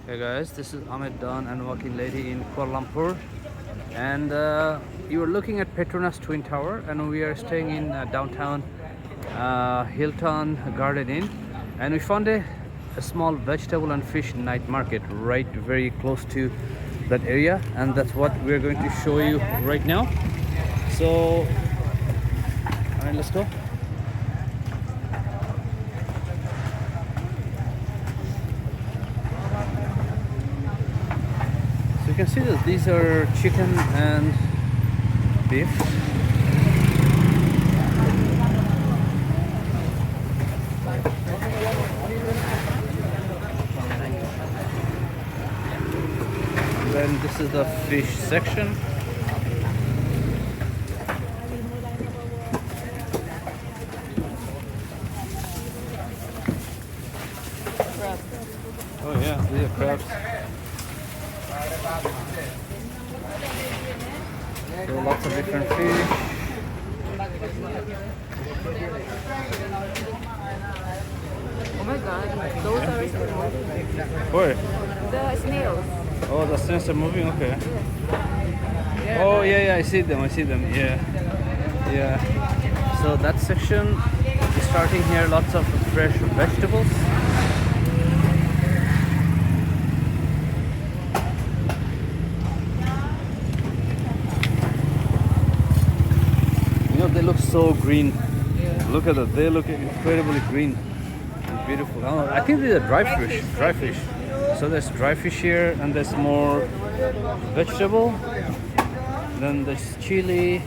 Hey guys, this is Ahmed Don and Walking Lady in Kuala Lumpur, and you are looking at Petronas Twin Tower, and we are staying in downtown Hilton Garden Inn, and we found a small vegetable and fish night market right very close to that area, and that's what we're going to show you right now. So, all right, let's go. So you can see that these are chicken and beef. And then this is the fish section. Oh yeah, these are crabs. So lots of different fish. Oh my god, those are still moving. Where? The snails. Oh, the snails are moving. Okay. Yes. Oh yeah, I see them. Yeah. So that section is starting here. Lots of fresh vegetables. You know, they look so green. Yeah. Look at that. They look incredibly green and beautiful. Oh, I think these are dry fish. Dry fish. So there's dry fish here, and there's more vegetable. Then there's chili.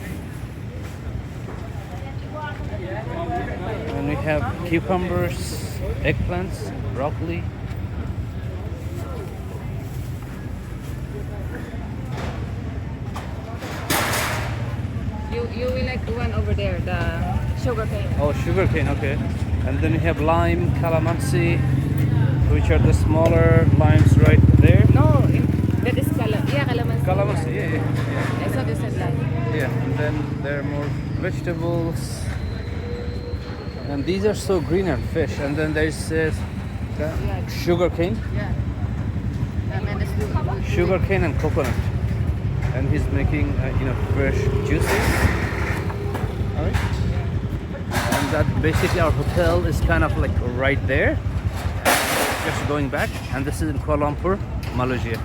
And we have cucumbers, eggplants, broccoli. You will like the one over there, the sugar cane. Oh, sugarcane, okay. And then we have lime, calamansi, which are the smaller limes right there. No, that is calamansi. Calamansi, yeah. I saw this at like. Yeah, and then there are more vegetables. And these are so green and fish. And then there's sugarcane, Yeah. And it's good. sugarcane and coconut. And he's making, fresh juices. All right. And that basically our hotel is kind of like right there. Just going back. And this is in Kuala Lumpur, Malaysia.